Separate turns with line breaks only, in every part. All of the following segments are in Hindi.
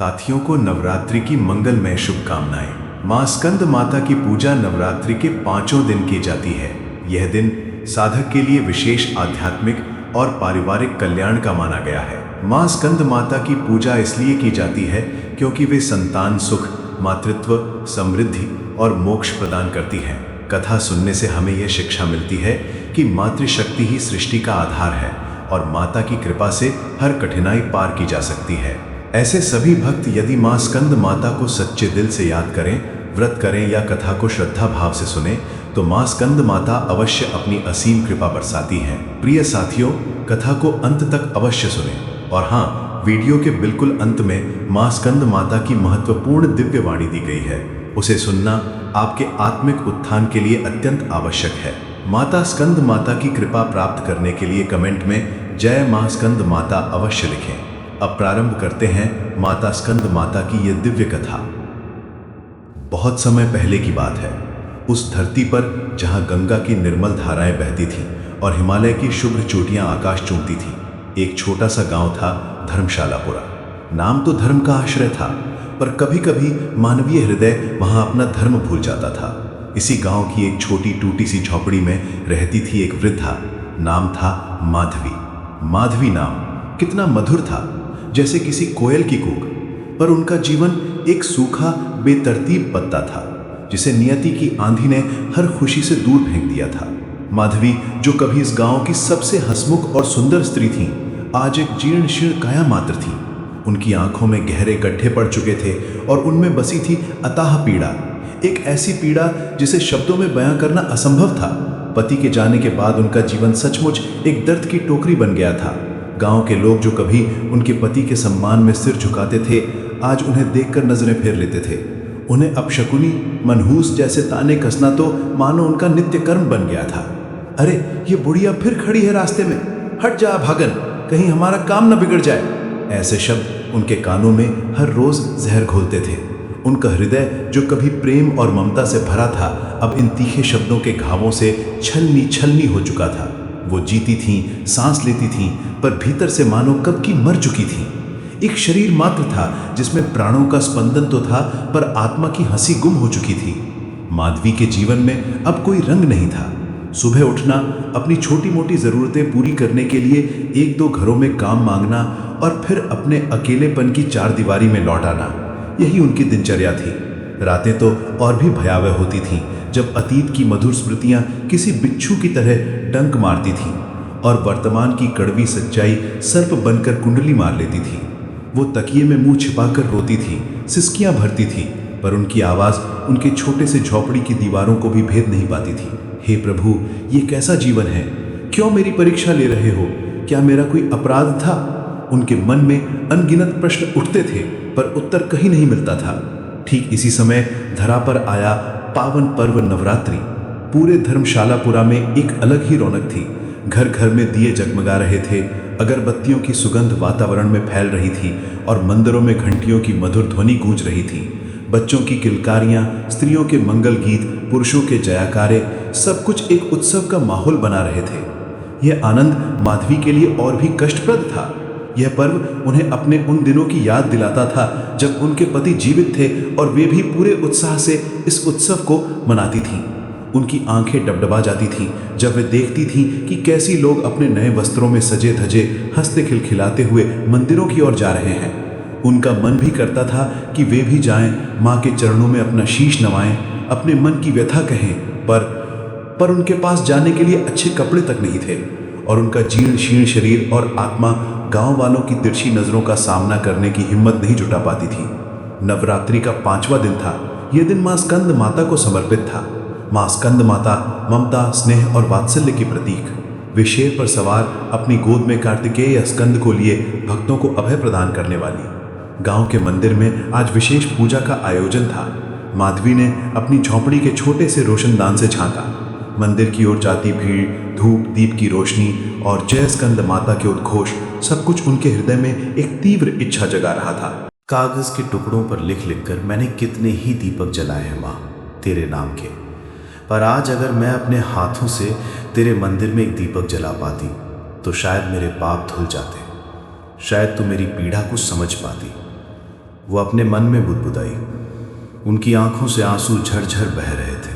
साथियों को नवरात्रि की मंगलमय शुभकामनाएं। मां स्कंद माता की पूजा नवरात्रि के 5 दिन की जाती है। यह दिन साधक के लिए विशेष आध्यात्मिक और पारिवारिक कल्याण का माना गया है। मां स्कंद माता की पूजा इसलिए की जाती है क्योंकि वे संतान सुख, मातृत्व, समृद्धि और मोक्ष प्रदान करती हैं। कथा सुनने से हमें यह शिक्षा मिलती है कि मातृशक्ति ही सृष्टि का आधार है और माता की कृपा से हर कठिनाई पार की जा सकती है। ऐसे सभी भक्त यदि मां स्कंद माता को सच्चे दिल से याद करें, व्रत करें या कथा को श्रद्धा भाव से सुने तो मां स्कंद माता अवश्य अपनी असीम कृपा बरसाती हैं। प्रिय साथियों, कथा को अंत तक अवश्य सुनें और हाँ, वीडियो के बिल्कुल अंत में मां स्कंद माता की महत्वपूर्ण दिव्य वाणी दी गई है। उसे सुनना आपके आत्मिक उत्थान के लिए अत्यंत आवश्यक है। माता स्कंद माता की कृपा प्राप्त करने के लिए कमेंट में जय मां स्कंद माता अवश्य लिखें। अब प्रारंभ करते हैं माता स्कंद माता की यह दिव्य कथा। बहुत समय पहले की बात है। उस धरती पर जहां गंगा की निर्मल धाराएं बहती थीं और हिमालय की शुभ्र चोटियां आकाश चूमती थीं, एक छोटा सा गांव था, धर्मशालापुरा। नाम तो धर्म का आश्रय था, पर कभी कभी मानवीय हृदय वहां अपना धर्म भूल जाता था। इसी गांव की एक छोटी टूटी सी झोपड़ी में रहती थी एक वृद्धा। नाम था माधवी। माधवी नाम कितना मधुर था, जैसे किसी कोयल की कूक। पर उनका जीवन एक सूखा बेतरतीब पत्ता था जिसे नियति की आंधी ने हर खुशी से दूर फेंक दिया था। माधवी, जो कभी इस गांव की सबसे हंसमुख और सुंदर स्त्री थीं, आज एक जीर्ण शीर्ण काया मात्र थीं। उनकी आंखों में गहरे गड्ढे पड़ चुके थे और उनमें बसी थी अथाह पीड़ा, एक ऐसी पीड़ा जिसे शब्दों में बयां करना असंभव था। पति के जाने के बाद उनका जीवन सचमुच एक दर्द की टोकरी बन गया था। गांव के लोग जो कभी उनके पति के सम्मान में सिर झुकाते थे, आज उन्हें देखकर नजरें फेर लेते थे। उन्हें अपशकुनी, मनहूस जैसे ताने कसना तो मानो उनका नित्य कर्म बन गया था। अरे, ये बुढ़िया फिर खड़ी है रास्ते में, हट जा भागन, कहीं हमारा काम न बिगड़ जाए। ऐसे शब्द उनके कानों में हर रोज जहर घोलते थे। उनका हृदय जो कभी प्रेम और ममता से भरा था, अब इन तीखे शब्दों के घावों से छलनी छलनी हो चुका था। वो जीती थीं, सांस लेती थीं, पर भीतर से मानो कब की मर चुकी थीं। एक शरीर मात्र था जिसमें प्राणों का स्पंदन तो था, पर आत्मा की हंसी गुम हो चुकी थी। माधवी के जीवन में अब कोई रंग नहीं था। सुबह उठना, अपनी छोटी मोटी जरूरतें पूरी करने के लिए एक दो घरों में काम मांगना और फिर अपने अकेलेपन की चार दीवारी में लौट आना, यही उनकी दिनचर्या थी। रातें तो और भी भयावह होती थीं, जब अतीत की मधुर स्मृतियां किसी बिच्छू की तरह डंक मारती थीं और वर्तमान की कड़वी सच्चाई सर्प बनकर कुंडली मार लेती थी। वो तकिए में मुंह छिपाकर रोती थी, सिसकियां भरती थी, पर उनकी आवाज़ उनके छोटे से झोपड़ी की दीवारों को भी भेद नहीं पाती थी। हे प्रभु, ये कैसा जीवन है? क्यों मेरी परीक्षा ले रहे हो? क्या मेरा कोई अपराध था? उनके मन में अनगिनत प्रश्न उठते थे, पर उत्तर कहीं नहीं मिलता था। ठीक इसी समय धरा पर आया पावन पर्व नवरात्रि। पूरे धर्मशालापुरा में एक अलग ही रौनक थी। घर घर में दिए जगमगा रहे थे, अगरबत्तियों की सुगंध वातावरण में फैल रही थी और मंदिरों में घंटियों की मधुर ध्वनि गूंज रही थी। बच्चों की किलकारियां, स्त्रियों के मंगल गीत, पुरुषों के जयाकारे, सब कुछ एक उत्सव का माहौल बना रहे थे। यह आनंद माधवी के लिए और भी कष्टप्रद था। यह पर्व उन्हें अपने उन दिनों की याद दिलाता था जब उनके पति जीवित थे और वे भी पूरे उत्साह से इस उत्सव को मनाती थीं। उनकी आंखें डबडबा जाती थीं जब वे देखती थीं कि कैसी लोग अपने नए वस्त्रों में सजे धजे, हंसते खिलखिलाते हुए मंदिरों की ओर जा रहे हैं। उनका मन भी करता था कि वे भी जाएं, माँ के चरणों में अपना शीश नवाएं, अपने मन की व्यथा कहें, पर उनके पास जाने के लिए अच्छे कपड़े तक नहीं थे और उनका जीर्ण शीर्ण शरीर और आत्मा गांव वालों की तिरछी नजरों का सामना करने की हिम्मत नहीं जुटा पाती थी। नवरात्रि का 5वां दिन था। यह दिन मां स्कंद माता को समर्पित था। मां स्कंद माता ममता, स्नेह और वात्सल्य की प्रतीक। वे शेर पर सवार, अपनी गोद में कार्तिकेय स्कंद को लिए भक्तों को अभय प्रदान करने वाली। गांव के मंदिर में आज विशेष पूजा का आयोजन था। माधवी ने अपनी झोपड़ी के छोटे से रोशनदान से झांका। मंदिर की ओर जाती भीड़, धूप दीप की रोशनी और जय स्कंद माता के उद्घोष, सब कुछ उनके हृदय में एक तीव्र इच्छा जगा रहा था।
कागज के टुकड़ों पर लिख लिख कर मैंने कितने ही दीपक जलाए हैं माँ तेरे नाम के, पर आज अगर मैं अपने हाथों से तेरे मंदिर में एक दीपक जला पाती तो शायद मेरे पाप धुल जाते, शायद तू मेरी पीड़ा को समझ पाती। वो अपने मन में बुदबुदाई। उनकी आंखों से आंसू झरझर बह रहे थे।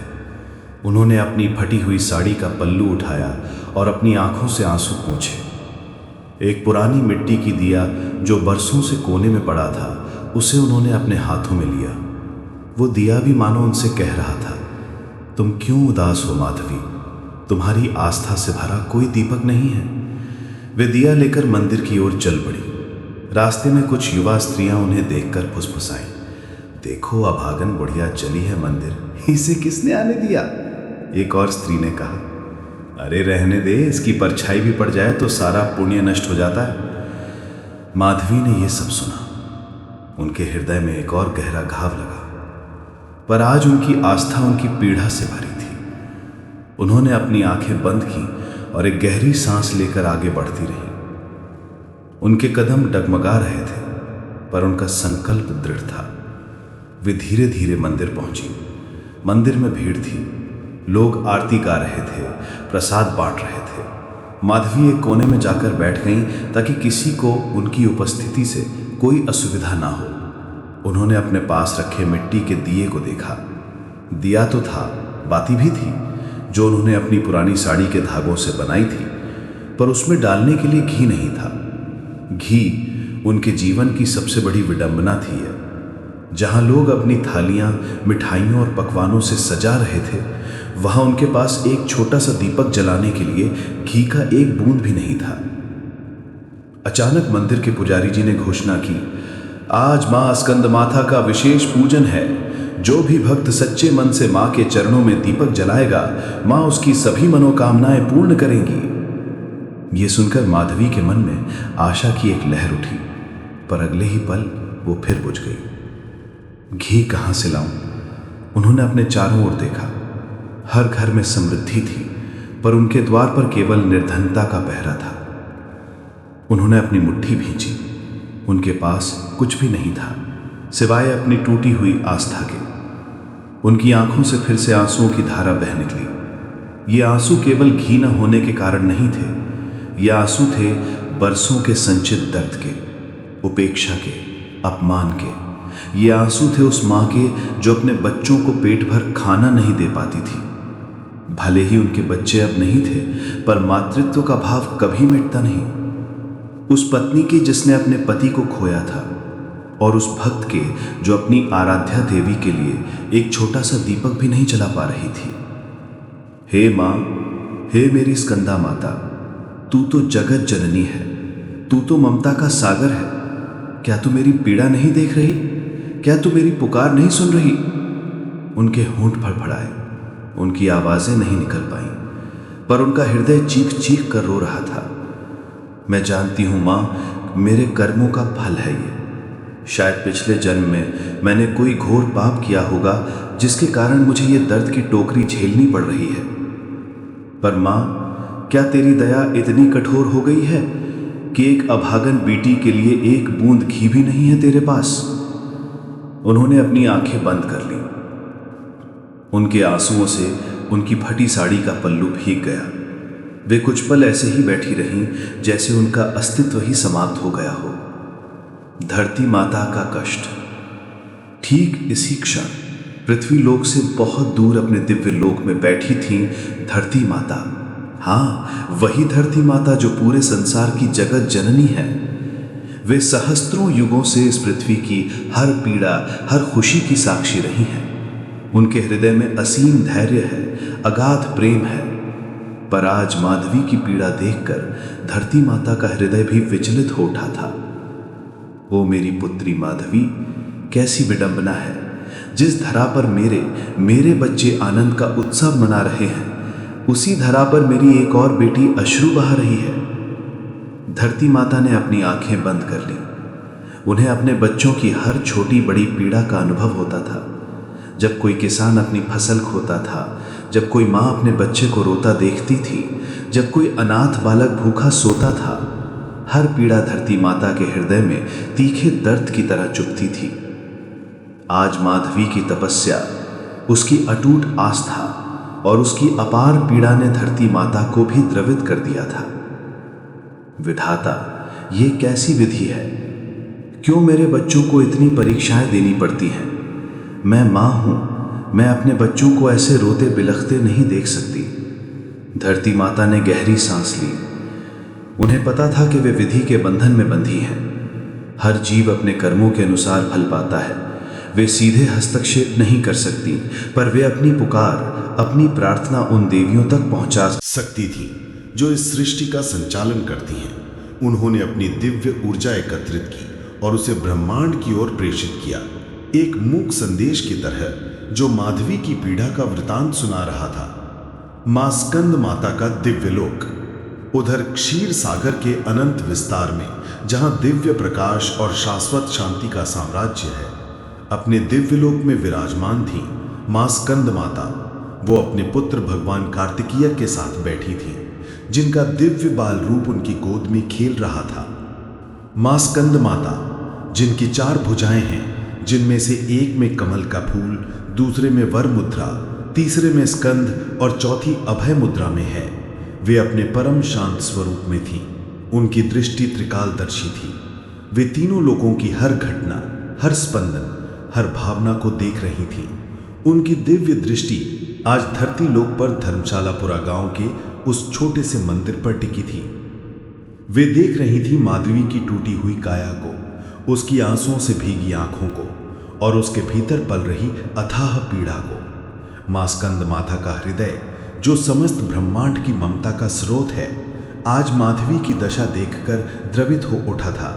उन्होंने अपनी फटी हुई साड़ी का पल्लू उठाया और अपनी आंखों से आंसू पोंछे। एक पुरानी मिट्टी की दिया जो बरसों से कोने में पड़ा था, उसे उन्होंने अपने हाथों में लिया। वो दिया भी मानो उनसे कह रहा था, तुम क्यों उदास हो माधवी, तुम्हारी आस्था से भरा कोई दीपक नहीं है। वे दिया लेकर मंदिर की ओर चल पड़ी। रास्ते में कुछ युवा स्त्रियां उन्हें देखकर फुसफुसाईं, देखो अभागन बुढ़िया चली है मंदिर, इसे किसने आने दिया। एक और स्त्री ने कहा, अरे रहने दे, इसकी परछाई भी पड़ जाए तो सारा पुण्य नष्ट हो जाता है। माधवी ने यह सब सुना। उनके हृदय में एक और गहरा घाव लगा, पर आज उनकी आस्था उनकी पीड़ा से भरी थी। उन्होंने अपनी आंखें बंद की और एक गहरी सांस लेकर आगे बढ़ती रही। उनके कदम डगमगा रहे थे, पर उनका संकल्प दृढ़ था। वे धीरे धीरे मंदिर पहुंची। मंदिर में भीड़ थी, लोग आरती गा रहे थे, प्रसाद बांट रहे थे। माधवी एक कोने में जाकर बैठ गईं ताकि किसी को उनकी उपस्थिति से कोई असुविधा ना हो। उन्होंने अपने पास रखे मिट्टी के दिए को देखा। दिया तो था, बाती भी थी, जो उन्होंने अपनी पुरानी साड़ी के धागों से बनाई थी, पर उसमें डालने के लिए घी नहीं था। घी उनके जीवन की सबसे बड़ी विडंबना थी। जहां लोग अपनी थालियां मिठाइयों और पकवानों से सजा रहे थे, वहां उनके पास एक छोटा सा दीपक जलाने के लिए घी का एक बूंद भी नहीं था। अचानक मंदिर के पुजारी जी ने घोषणा की, आज मां स्कंद माता का विशेष पूजन है। जो भी भक्त सच्चे मन से मां के चरणों में दीपक जलाएगा, मां उसकी सभी मनोकामनाएं पूर्ण करेंगी। ये सुनकर माधवी के मन में आशा की एक लहर उठी, पर अगले ही पल वो फिर बुझ गई। घी कहां से लाऊं? उन्होंने अपने चारों ओर देखा। हर घर में समृद्धि थी, पर उनके द्वार पर केवल निर्धनता का पहरा था। उन्होंने अपनी मुट्ठी भींची। उनके पास कुछ भी नहीं था सिवाय अपनी टूटी हुई आस्था के। उनकी आंखों से फिर से आंसुओं की धारा बह निकली। ये आंसू केवल घी न होने के कारण नहीं थे, ये आंसू थे बरसों के संचित दर्द के, उपेक्षा के, अपमान के। ये आंसू थे उस मां के जो अपने बच्चों को पेट भर खाना नहीं दे पाती थी। भले ही उनके बच्चे अब नहीं थे, पर मातृत्व का भाव कभी मिटता नहीं। उस पत्नी की जिसने अपने पति को खोया था, और उस भक्त के जो अपनी आराध्या देवी के लिए एक छोटा सा दीपक भी नहीं जला पा रही थी। हे मां, हे मेरी स्कंदा माता, तू तो जगत जननी है, तू तो ममता का सागर है। क्या तू मेरी पीड़ा नहीं देख रही? क्या तू मेरी पुकार नहीं सुन रही? उनके होंठ फड़फड़ाए, उनकी आवाजें नहीं निकल पाईं, पर उनका हृदय चीख चीख कर रो रहा था। मैं जानती हूं मां, मेरे कर्मों का फल है ये। शायद पिछले जन्म में मैंने कोई घोर पाप किया होगा, जिसके कारण मुझे ये दर्द की टोकरी झेलनी पड़ रही है। पर मां, क्या तेरी दया इतनी कठोर हो गई है कि एक अभागन बेटी के लिए एक बूंद घी भी नहीं है तेरे पास? उन्होंने अपनी आंखें बंद कर ली। उनके आंसुओं से उनकी फटी साड़ी का पल्लू भीग गया। वे कुछ पल ऐसे ही बैठी रहीं जैसे उनका अस्तित्व ही समाप्त हो गया हो। धरती माता का कष्ट। ठीक इसी क्षण पृथ्वी लोक से बहुत दूर अपने दिव्य लोक में बैठी थी धरती माता। हाँ, वही धरती माता जो पूरे संसार की जगत जननी है। वे सहस्त्रों युगों से इस पृथ्वी की हर पीड़ा, हर खुशी की साक्षी रही हैं। उनके हृदय में असीम धैर्य है, अगाध प्रेम है। पर आज माधवी की पीड़ा देखकर धरती माता का हृदय भी विचलित हो उठा था। ओ मेरी पुत्री माधवी, कैसी विडंबना है। जिस धरा पर मेरे बच्चे आनंद का उत्सव मना रहे हैं, उसी धरा पर मेरी एक और बेटी अश्रु बहा रही है। धरती माता ने अपनी आंखें बंद कर ली। उन्हें अपने बच्चों की हर छोटी बड़ी पीड़ा का अनुभव होता था। जब कोई किसान अपनी फसल खोता था, जब कोई माँ अपने बच्चे को रोता देखती थी, जब कोई अनाथ बालक भूखा सोता था, हर पीड़ा धरती माता के हृदय में तीखे दर्द की तरह चुभती थी। आज माधवी की तपस्या, उसकी अटूट आस्था और उसकी अपार पीड़ा ने धरती माता को भी द्रवित कर दिया था। विधाता, ये कैसी विधि है? क्यों मेरे बच्चों को इतनी परीक्षाएं देनी पड़ती हैं? मैं माँ हूँ, मैं अपने बच्चों को ऐसे रोते बिलखते नहीं देख सकती। धरती माता ने गहरी सांस ली। उन्हें पता था कि वे विधि के बंधन में बंधी हैं। हर जीव अपने कर्मों के अनुसार फल पाता है। वे सीधे हस्तक्षेप नहीं कर सकती, पर वे अपनी पुकार, अपनी प्रार्थना उन देवियों तक पहुंचा
सकती थी जो इस सृष्टि का संचालन करती हैं। उन्होंने अपनी दिव्य ऊर्जा एकत्रित की और उसे ब्रह्मांड की ओर प्रेषित किया, एक मूक संदेश की तरह जो माधवी की पीड़ा का वृतांत सुना रहा था। मां स्कंद माता का दिव्य लोक। उधर क्षीर सागर के अनंत विस्तार में, जहां दिव्य प्रकाश और शाश्वत शांति का साम्राज्य है, अपने दिव्य लोक में विराजमान थी मां स्कंद माता। वो अपने पुत्र भगवान कार्तिकेय के साथ बैठी थी, जिनका दिव्य बाल रूप उनकी गोद में खेल रहा था। मां स्कंद माता, जिनकी 4 भुजाएं हैं, जिनमें से एक में कमल का फूल, दूसरे में वर मुद्रा, तीसरे में स्कंद और चौथी अभय मुद्रा में है, वे अपने परम शांत स्वरूप में थी। उनकी दृष्टि त्रिकालदर्शी थी। वे तीनों लोगों की हर घटना, हर स्पंदन, हर भावना को देख रही थी। उनकी दिव्य दृष्टि आज धरती लोक पर धर्मशालापुरा गांव के उस छोटे से मंदिर पर टिकी थी। वे देख रही थी माधवी की टूटी हुई काया को, उसकी आंसुओं से भीगी आंखों को और उसके भीतर पल रही अथाह पीड़ा को। मां स्कंद माता का हृदय, जो समस्त ब्रह्मांड की ममता का स्रोत है, आज माधवी की दशा देखकर द्रवित हो उठा था।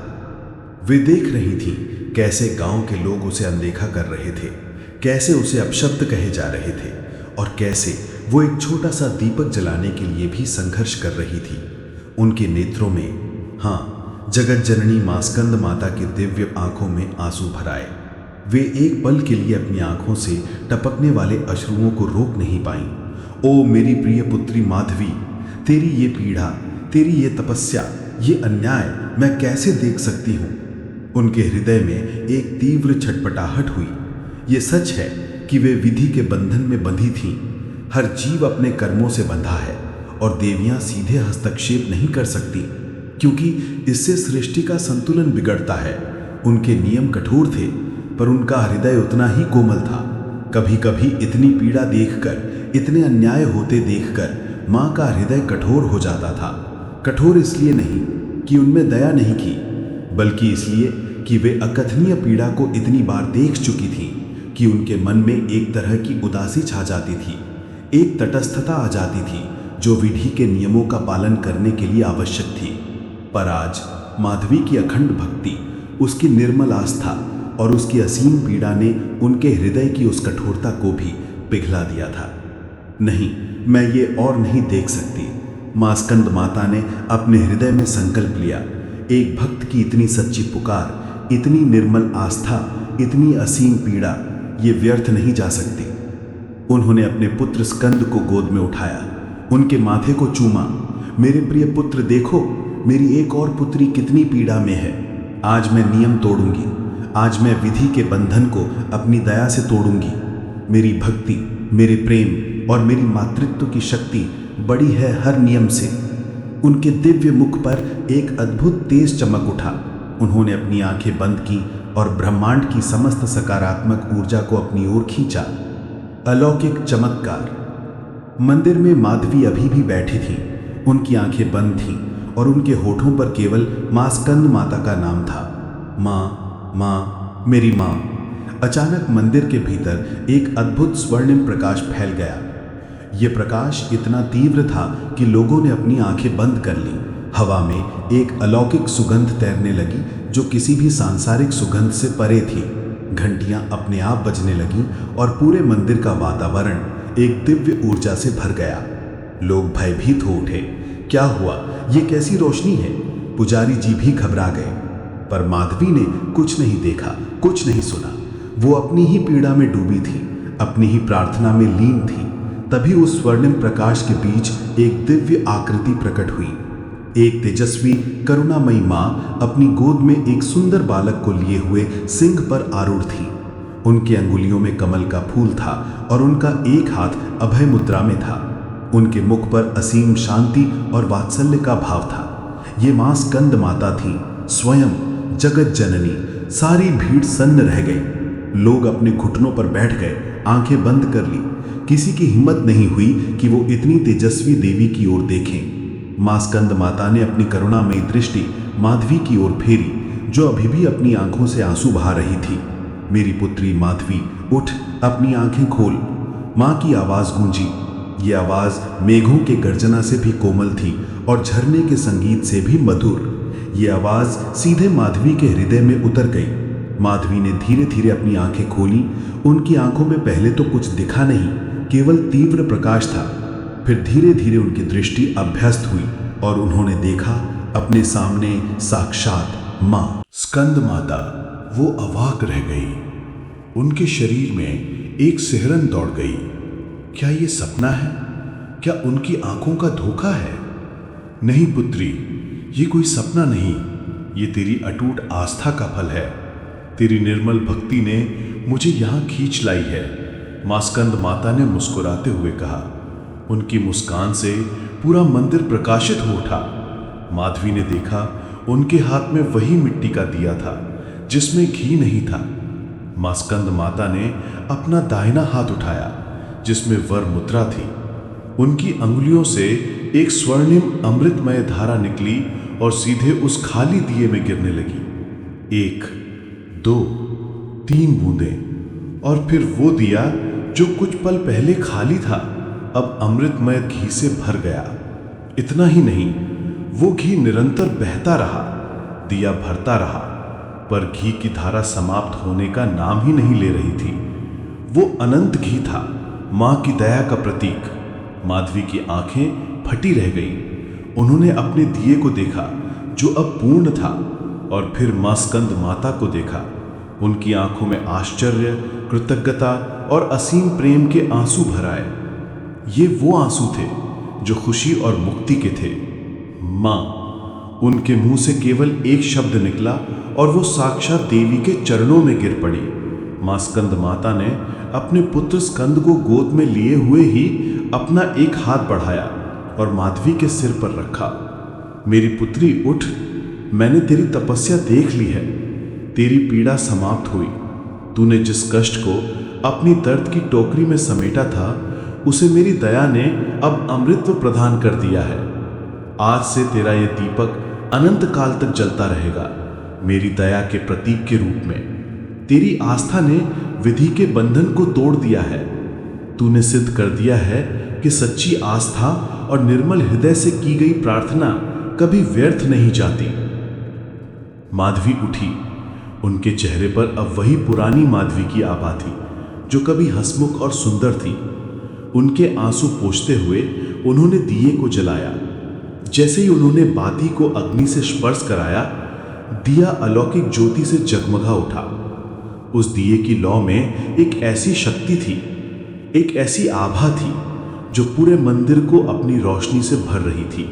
वे देख रही थी कैसे गांव के लोग उसे अनदेखा कर रहे थे, कैसे उसे अपशब्द कहे जा रहे थे और कैसे वो एक छोटा सा दीपक जलाने के लिए भी संघर्ष कर रही थी। उनके नेत्रों में, हाँ, जगत जननी मां स्कंद माता की दिव्य आंखों में आंसू भर आए। वे एक पल के लिए अपनी आंखों से टपकने वाले अश्रुओं को रोक नहीं पाईं। ओ मेरी प्रिय पुत्री माधवी, तेरी ये पीड़ा, तेरी ये तपस्या, ये अन्याय मैं कैसे देख सकती हूँ? उनके हृदय में एक तीव्र छटपटाहट हुई। ये सच है कि वे विधि के बंधन में बंधी थीं। हर जीव अपने कर्मों से बंधा है और देवियां सीधे हस्तक्षेप नहीं कर सकती, क्योंकि इससे सृष्टि का संतुलन बिगड़ता है। उनके नियम कठोर थे, पर उनका हृदय उतना ही कोमल था। कभी कभी इतनी पीड़ा देखकर, इतने अन्याय होते देखकर माँ का हृदय कठोर हो जाता था। कठोर इसलिए नहीं कि उनमें दया नहीं की, बल्कि इसलिए कि वे अकथनीय पीड़ा को इतनी बार देख चुकी थी कि उनके मन में एक तरह की उदासी छा जाती थी, एक तटस्थता आ जाती थी जो विधि के नियमों का पालन करने के लिए आवश्यक थी। पर आज माधवी की अखंड भक्ति, उसकी निर्मल आस्था और उसकी असीम पीड़ा ने उनके हृदय की उस कठोरता को भी पिघला दिया था। नहीं, मैं ये और नहीं देख सकती। मां स्कंद माता ने अपने हृदय में संकल्प लिया। एक भक्त की इतनी सच्ची पुकार, इतनी निर्मल आस्था, इतनी असीम पीड़ा, ये व्यर्थ नहीं जा सकती। उन्होंने अपने पुत्र स्कंद को गोद में उठाया, उनके माथे को चूमा। मेरे प्रिय पुत्र, देखो मेरी एक और पुत्री कितनी पीड़ा में है। आज मैं नियम तोड़ूंगी, आज मैं विधि के बंधन को अपनी दया से तोड़ूंगी। मेरी भक्ति, मेरे प्रेम और मेरी मातृत्व की शक्ति बड़ी है हर नियम से। उनके दिव्य मुख पर एक अद्भुत तेज चमक उठा। उन्होंने अपनी आंखें बंद की और ब्रह्मांड की समस्त सकारात्मक ऊर्जा को अपनी ओर खींचा। अलौकिक चमत्कार। मंदिर में माधवी अभी भी बैठी थी। उनकी आंखें बंद थीं और उनके होठों पर केवल मां स्कंद माता का नाम था। माँ, माँ, मेरी माँ। अचानक मंदिर के भीतर एक अद्भुत स्वर्णिम प्रकाश फैल गया। ये प्रकाश इतना तीव्र था कि लोगों ने अपनी आंखें बंद कर लीं। हवा में एक अलौकिक सुगंध तैरने लगी जो किसी भी सांसारिक सुगंध से परे थी। घंटियां अपने आप बजने लगीं और पूरे मंदिर का वातावरण एक दिव्य ऊर्जा से भर गया। लोग भयभीत हो उठे। क्या हुआ? ये कैसी रोशनी है? पुजारी जी भी घबरा गए। पर माधवी ने कुछ नहीं देखा, कुछ नहीं सुना। वो अपनी ही पीड़ा में डूबी थी, अपनी ही प्रार्थना में लीन थी। तभी उस स्वर्णिम प्रकाश के बीच एक दिव्य आकृति प्रकट हुई। एक तेजस्वी करुणामयी माँ अपनी गोद में एक सुंदर बालक को लिए हुए सिंह पर आरूढ़ थी। उनके अंगुलियों में कमल का फूल था और उनका एक हाथ अभय मुद्रा में था। उनके मुख पर असीम शांति और वात्सल्य का भाव था। ये मां स्कंद माता थी, स्वयं जगत जननी,
सारी भीड़ सन्न रह गई। लोग अपने घुटनों पर बैठ गए, आंखें बंद कर ली। किसी की हिम्मत नहीं हुई कि वो इतनी तेजस्वी देवी की ओर देखें। मां स्कंद माता ने अपनी करुणामयी दृष्टि माधवी की ओर फेरी, जो अभी भी अपनी आंखों से आंसू बहा रही थी। मेरी पुत्री माधवी, उठ, अपनी आंखें खोल। मां की आवाज गूंजी। ये आवाज मेघों के गर्जना से भी कोमल थी और झरने के संगीत से भी मधुर। ये आवाज सीधे माधवी के हृदय में उतर गई। माधवी ने धीरे धीरे अपनी आंखें खोली। उनकी आंखों में पहले तो कुछ दिखा नहीं, केवल तीव्र प्रकाश था। फिर धीरे धीरे उनकी दृष्टि अभ्यस्त हुई और उन्होंने देखा अपने सामने साक्षात मां स्कंद माता। वो अवाक रह गई। उनके शरीर में एक सिहरन दौड़ गई। क्या ये सपना है? क्या उनकी आंखों का धोखा है? नहीं पुत्री, ये कोई सपना नहीं, ये तेरी अटूट आस्था का फल है। तेरी निर्मल भक्ति ने मुझे यहाँ खींच लाई है, मां स्कंद माता ने मुस्कुराते हुए कहा। उनकी मुस्कान से पूरा मंदिर प्रकाशित हो उठा। माधवी ने देखा उनके हाथ में वही मिट्टी का दिया था जिसमें घी नहीं था। मां स्कंद माता ने अपना दाहिना हाथ उठाया जिसमें वर मुद्रा थी। उनकी अंगुलियों से एक स्वर्णिम अमृतमय धारा निकली और सीधे उस खाली दिए में गिरने लगी। 1, 2, 3 बूंदें, और फिर वो दिया जो कुछ पल पहले खाली था अब अमृतमय घी से भर गया। इतना ही नहीं, वो घी निरंतर बहता रहा, दिया भरता रहा, पर घी की धारा समाप्त होने का नाम ही नहीं ले रही थी। वो अनंत घी था, मां की दया का प्रतीक। माधवी की आंखें फटी रह गईं। उन्होंने अपने दिए को देखा जो अब पूर्ण था, और फिर मां स्कंद माता को देखा। उनकी आंखों में आश्चर्य, कृतज्ञता और असीम प्रेम के आंसू भर आए। ये वो आंसू थे जो खुशी और मुक्ति के थे। मां, उनके मुंह से केवल एक शब्द निकला और वो साक्षात देवी के चरणों में गिर पड़ी। मां स्कंद माता ने अपने पुत्र स्कंद को गोद में लिए हुए ही अपना एक हाथ बढ़ाया और माधवी के सिर पर रखा। मेरी पुत्री उठ, मैंने तेरी तपस्या देख ली है। तेरी पीड़ा समाप्त हुई। तूने जिस कष्ट को अपनी दर्द की टोकरी में समेटा था, उसे मेरी दया ने अब अमृतत्व प्रदान कर दिया है। आज से तेरा यह दीपक अनंत काल तक जलता रहेगा, मेरी दया के प्रतीक के रूप में। तेरी आस्था ने विधि के बंधन को तोड़ दिया है। तूने सिद्ध कर दिया है कि सच्ची आस्था और निर्मल हृदय से की गई प्रार्थना कभी व्यर्थ नहीं जाती। माधवी उठी। उनके चेहरे पर अब वही पुरानी माधवी की आभा थी जो कभी हंसमुख और सुंदर थी। उनके आंसू पोंछते हुए उन्होंने दिए को जलाया। जैसे ही उन्होंने बाती को अग्नि से स्पर्श कराया, दिया अलौकिक ज्योति से जगमगा उठा। उस दिए की लौ में एक ऐसी शक्ति थी, एक ऐसी आभा थी जो पूरे मंदिर को अपनी रोशनी से भर रही थी।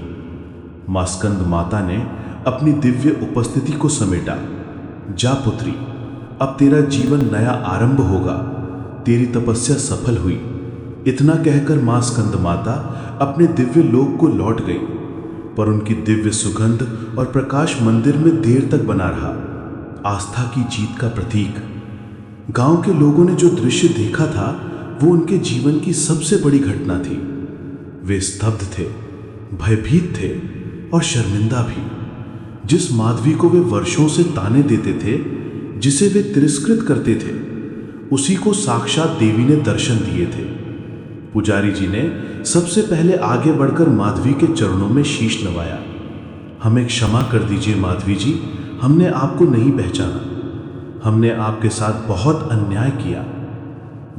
मां स्कंद माता ने अपनी दिव्य उपस्थिति को समेटा। जा पुत्री, अब तेरा जीवन नया आरंभ होगा। तेरी तपस्या सफल हुई। इतना कहकर मां स्कंद माता अपने दिव्य लोक को लौट गई, पर उनकी दिव्य सुगंध और प्रकाश मंदिर में देर तक बना रहा, आस्था की जीत का प्रतीक। गांव के लोगों ने जो दृश्य देखा था वो उनके जीवन की सबसे बड़ी घटना थी। वे स्तब्ध थे, भयभीत थे और शर्मिंदा भी। जिस माधवी को वे वर्षों से ताने देते थे, जिसे वे तिरस्कृत करते थे, उसी को साक्षात देवी ने दर्शन दिए थे। पुजारी जी ने सबसे पहले आगे बढ़कर माधवी के चरणों में शीश नवाया। हमें क्षमा कर दीजिए माधवी जी, हमने आपको नहीं पहचाना। हमने आपके साथ बहुत अन्याय किया।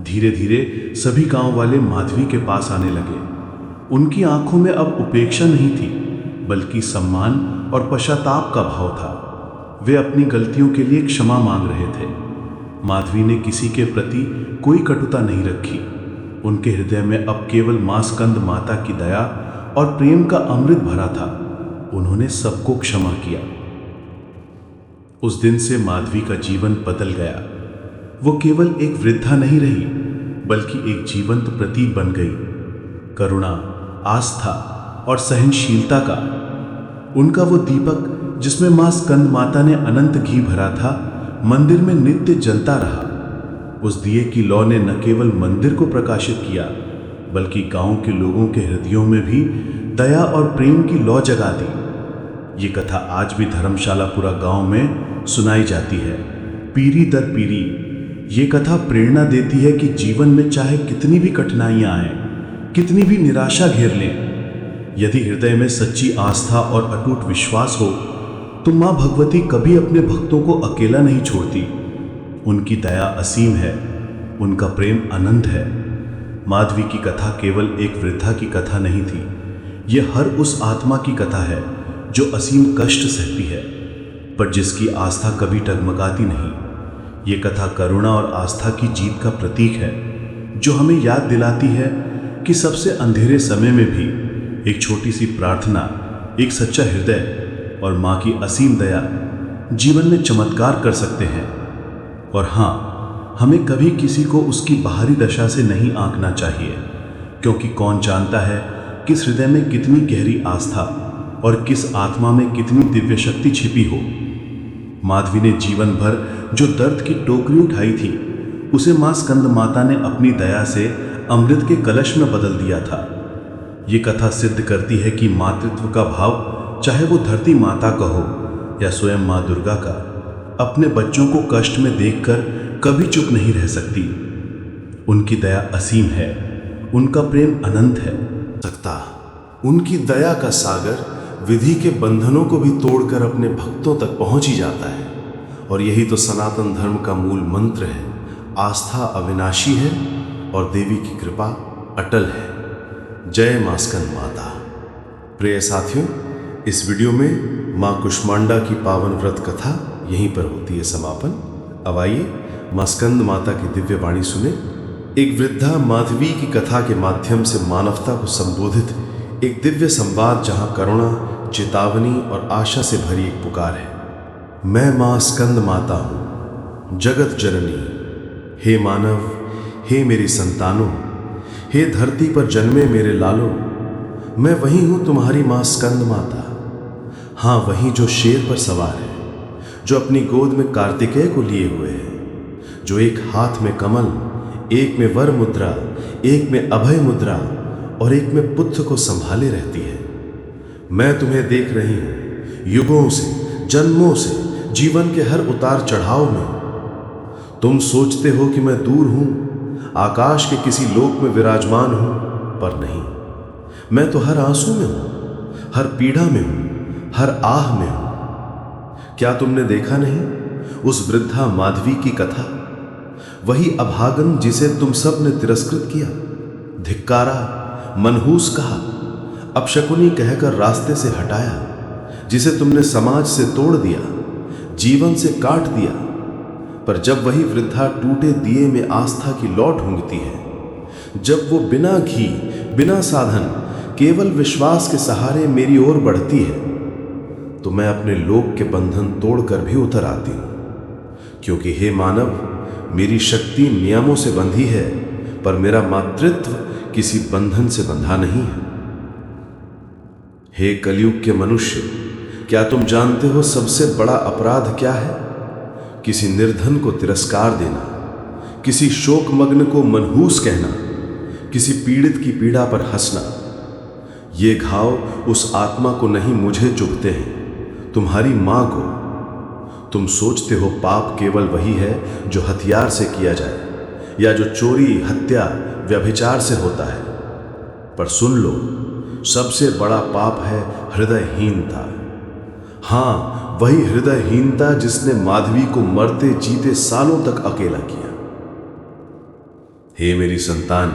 धीरे धीरे सभी गांव वाले माधवी के पास आने लगे। उनकी आंखों में अब उपेक्षा नहीं थी, बल्कि सम्मान और पश्चाताप का भाव था। वे अपनी गलतियों के लिए क्षमा मांग रहे थे। माधवी ने किसी के प्रति कोई कटुता नहीं रखी। उनके हृदय में अब केवल मां स्कंद माता की दया और प्रेम का अमृत भरा था। उन्होंने सबको क्षमा किया। उस दिन से माधवी का जीवन बदल गया। वो केवल एक वृद्धा नहीं रही, बल्कि एक जीवंत प्रतीक बन गई, करुणा, आस्था और सहनशीलता का। उनका वो दीपक जिसमें मां स्कंद माता ने अनंत घी भरा था, मंदिर में नित्य जलता रहा। उस दिए की लौ ने न केवल मंदिर को प्रकाशित किया, बल्कि गांव के लोगों के हृदयों में भी दया और प्रेम की लौ जगा दी। ये कथा आज भी धर्मशालापुरा गांव में सुनाई जाती है, पीढ़ी दर पीढ़ी। ये कथा प्रेरणा देती है कि जीवन में चाहे कितनी भी कठिनाइयां आए, कितनी भी निराशा घेर लें, यदि हृदय में सच्ची आस्था और अटूट विश्वास हो तो मां भगवती कभी अपने भक्तों को अकेला नहीं छोड़ती। उनकी दया असीम है, उनका प्रेम अनंत है। माधवी की कथा केवल एक वृद्धा की कथा नहीं थी, यह हर उस आत्मा की कथा है जो असीम कष्ट सहती है, पर जिसकी आस्था कभी टगमगाती नहीं। ये कथा करुणा और आस्था की जीत का प्रतीक है, जो हमें याद दिलाती है कि सबसे अंधेरे समय में भी एक छोटी सी प्रार्थना, एक सच्चा हृदय और माँ की असीम दया जीवन में चमत्कार कर सकते हैं। और हाँ, हमें कभी किसी को उसकी बाहरी दशा से नहीं आंकना चाहिए, क्योंकि कौन जानता है किस हृदय में कितनी गहरी आस्था और किस आत्मा में कितनी दिव्य शक्ति छिपी हो। माधवी ने जीवन भर जो दर्द की टोकरी उठाई थी, उसे मां स्कंद माता ने अपनी दया से अमृत के कलश में बदल दिया था। ये कथा सिद्ध करती है कि मातृत्व का भाव, चाहे वो धरती माता का हो या स्वयं मां दुर्गा का, अपने बच्चों को कष्ट में देखकर कभी चुप नहीं रह सकती। उनकी दया असीम है, उनका प्रेम अनंत है।
उनकी दया का सागर विधि के बंधनों को भी तोड़कर अपने भक्तों तक पहुंच ही जाता है। और यही तो सनातन धर्म का मूल मंत्र है। आस्था अविनाशी है और देवी की कृपा अटल है। जय मां स्कंद माता। प्रिय साथियों, इस वीडियो में मां कुष्मांडा की पावन व्रत कथा यहीं पर होती है समापन। अब आइए मां स्कंद माता की दिव्य वाणी सुने। एक वृद्धा माधवी की कथा के माध्यम से मानवता को संबोधित एक दिव्य संवाद, जहां करुणा, चेतावनी और आशा से भरी एक पुकार है। मैं मां स्कंद माता हूं, जगत जननी। हे मानव, हे मेरी संतानों, हे धरती पर जन्मे मेरे लालो, मैं वही हूं तुम्हारी मां स्कंद माता। हाँ, वही जो शेर पर सवार है, जो अपनी गोद में कार्तिकेय को लिए हुए है, जो एक हाथ में कमल, एक में वर मुद्रा, एक में अभय मुद्रा और एक में पुत्र को संभाले रहती है। मैं तुम्हें देख रही हूं, युगों से, जन्मों से, जीवन के हर उतार चढ़ाव में। तुम सोचते हो कि मैं दूर हूं, आकाश के किसी लोक में विराजमान हूं, पर नहीं। मैं तो हर आंसू में हूं, हर पीड़ा में हूं, हर आह में हूं। क्या तुमने देखा नहीं उस वृद्धा माधवी की कथा? वही अभागन जिसे तुम सब ने तिरस्कृत किया, धिक्कारा, मनहूस कहा, अपशकुनी कहकर रास्ते से हटाया, जिसे तुमने समाज से तोड़ दिया, जीवन से काट दिया। पर जब वही वृद्धा टूटे दिए में आस्था की लौ ढूंढती है, जब वो बिना घी, बिना साधन, केवल विश्वास के सहारे मेरी ओर बढ़ती है, तो मैं अपने लोक के बंधन तोड़कर भी उतर आती हूं। क्योंकि हे मानव, मेरी शक्ति नियमों से बंधी है, पर मेरा मातृत्व किसी बंधन से बंधा नहीं है। हे कलयुग के मनुष्य, क्या तुम जानते हो सबसे बड़ा अपराध क्या है? किसी निर्धन को तिरस्कार देना, किसी शोकमग्न को मनहूस कहना, किसी पीड़ित की पीड़ा पर हंसना। ये घाव उस आत्मा को नहीं, मुझे चुभते हैं, तुम्हारी मां को। तुम सोचते हो पाप केवल वही है जो हथियार से किया जाए, या जो चोरी, हत्या, व्यभिचार से होता है। पर सुन लो, सबसे बड़ा पाप है हृदयहीनता। हाँ, वही हृदयहीनता जिसने माधवी को मरते जीते सालों तक अकेला किया। हे मेरी संतान,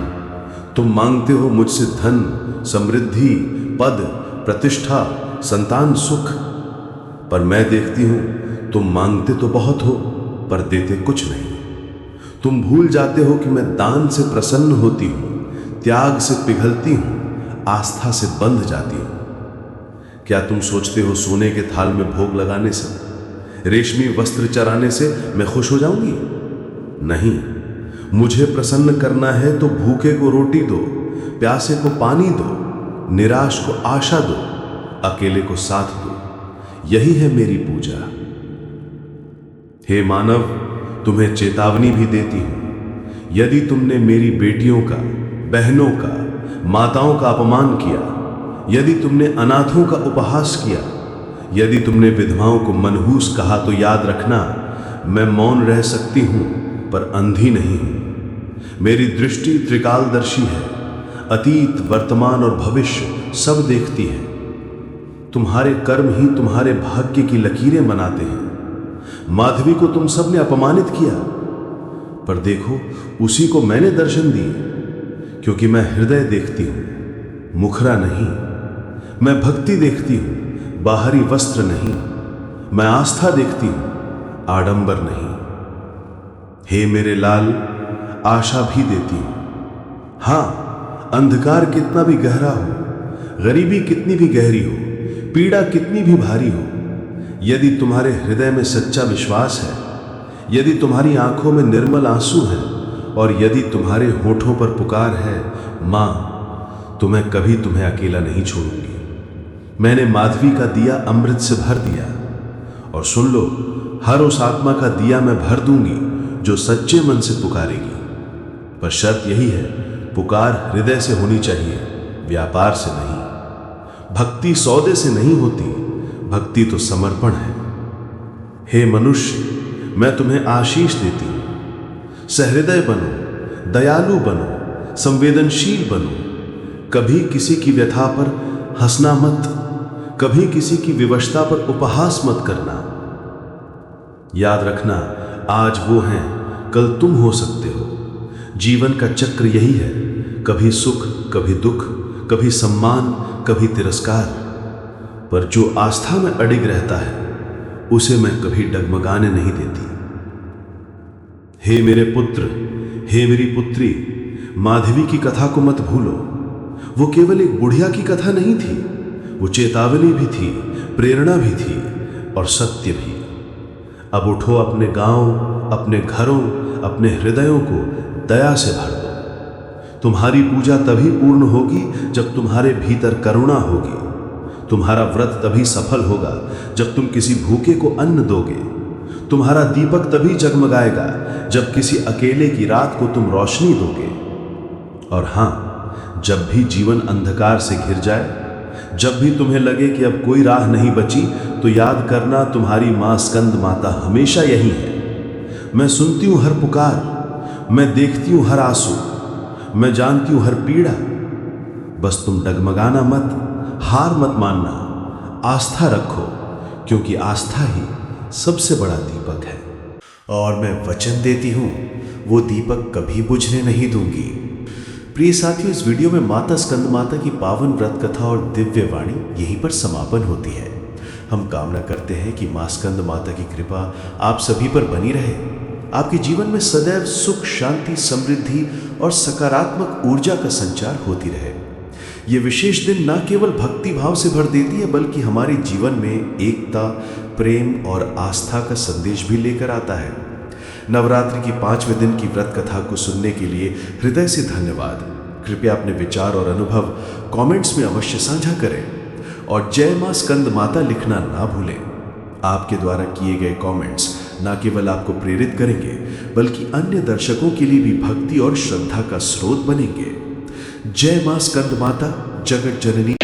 तुम मांगते हो मुझसे धन, समृद्धि, पद, प्रतिष्ठा, संतान, सुख, पर मैं देखती हूं तुम मांगते तो बहुत हो, पर देते कुछ नहीं। तुम भूल जाते हो कि मैं दान से प्रसन्न होती हूं, त्याग से पिघलती हूं, आस्था से बंध जाती हूं। क्या तुम सोचते हो सोने के थाल में भोग लगाने से, रेशमी वस्त्र चराने से मैं खुश हो जाऊंगी? नहीं, मुझे प्रसन्न करना है तो भूखे को रोटी दो, प्यासे को पानी दो, निराश को आशा दो, अकेले को साथ दो। यही है मेरी पूजा। हे मानव, तुम्हें चेतावनी भी देती हूं, यदि तुमने मेरी बेटियों का, बहनों का, माताओं का अपमान किया, यदि तुमने अनाथों का उपहास किया, यदि तुमने विधवाओं को मनहूस कहा, तो याद रखना, मैं मौन रह सकती हूं पर अंधी नहीं हूं। मेरी दृष्टि त्रिकालदर्शी है, अतीत, वर्तमान और भविष्य सब देखती है। तुम्हारे कर्म ही तुम्हारे भाग्य की लकीरें बनाते हैं। माधवी को तुम सबने अपमानित किया, पर देखो उसी को मैंने दर्शन दिए, क्योंकि मैं हृदय देखती हूं, मुखरा नहीं। मैं भक्ति देखती हूं, बाहरी वस्त्र नहीं। मैं आस्था देखती हूं, आडंबर नहीं। हे मेरे लाल, आशा भी देती हूं। हां, अंधकार कितना भी गहरा हो, गरीबी कितनी भी गहरी हो, पीड़ा कितनी भी भारी हो, यदि तुम्हारे हृदय में सच्चा विश्वास है, यदि तुम्हारी आंखों में निर्मल आंसू है और यदि तुम्हारे होठों पर पुकार है, मां, तो मैं कभी तुम्हें अकेला नहीं छोड़ूंगी। मैंने माधवी का दिया अमृत से भर दिया, और सुन लो, हर उस आत्मा का दिया मैं भर दूंगी जो सच्चे मन से पुकारेगी। पर शर्त यही है, पुकार हृदय से होनी चाहिए, व्यापार से नहीं। भक्ति सौदे से नहीं होती, भक्ति तो समर्पण है। हे मनुष्य, मैं तुम्हें आशीष देती हूं, सहृदय बनो, दयालु बनो, संवेदनशील बनो। कभी किसी की व्यथा पर हंसना मत, कभी किसी की विवशता पर उपहास मत करना। याद रखना, आज वो हैं, कल तुम हो सकते हो। जीवन का चक्र यही है, कभी सुख, कभी दुख, कभी सम्मान, कभी तिरस्कार। पर जो आस्था में अडिग रहता है, उसे मैं कभी डगमगाने नहीं देती। हे मेरे पुत्र, हे मेरी पुत्री, माधवी की कथा को मत भूलो। वो केवल एक बुढ़िया की कथा नहीं थी, वो चेतावनी भी थी, प्रेरणा भी थी और सत्य भी। अब उठो, अपने गांव, अपने घरों, अपने हृदयों को दया से भर दो। तुम्हारी पूजा तभी पूर्ण होगी जब तुम्हारे भीतर करुणा होगी। तुम्हारा व्रत तभी सफल होगा जब तुम किसी भूखे को अन्न दोगे। तुम्हारा दीपक तभी जगमगाएगा जब किसी अकेले की रात को तुम रोशनी दोगे। और हां, जब भी जीवन अंधकार से घिर जाए, जब भी तुम्हें लगे कि अब कोई राह नहीं बची, तो याद करना, तुम्हारी मां स्कंद माता हमेशा यही है। मैं सुनती हूं हर पुकार, मैं देखती हूं हर आंसू, मैं जानती हूं हर पीड़ा। बस तुम डगमगाना मत, हार मत मानना, आस्था रखो, क्योंकि आस्था ही सबसे बड़ा दीपक है।
और मैं वचन देती हूं, वो दीपक कभी बुझने नहीं दूंगी। प्रिय साथियों, इस वीडियो में माता स्कंद माता की पावन व्रत कथा और दिव्य वाणी यहीं पर समापन होती है। हम कामना करते हैं कि मां स्कंद माता की कृपा आप सभी पर बनी रहे, आपके जीवन में सदैव सुख, शांति, समृद्धि और सकारात्मक ऊर्जा का संचार होती रहे। ये विशेष दिन न केवल भक्ति भाव से भर देती है, बल्कि हमारे जीवन में एकता, प्रेम और आस्था का संदेश भी लेकर आता है। नवरात्रि की 5वें दिन की व्रत कथा को सुनने के लिए हृदय से धन्यवाद। कृपया अपने विचार और अनुभव कमेंट्स में अवश्य साझा करें और जय मां स्कंद माता लिखना ना भूलें। आपके द्वारा किए गए कमेंट्स न केवल आपको प्रेरित करेंगे, बल्कि अन्य दर्शकों के लिए भी भक्ति और श्रद्धा का स्रोत बनेंगे। जय मां स्कंद माता, जगत जननी।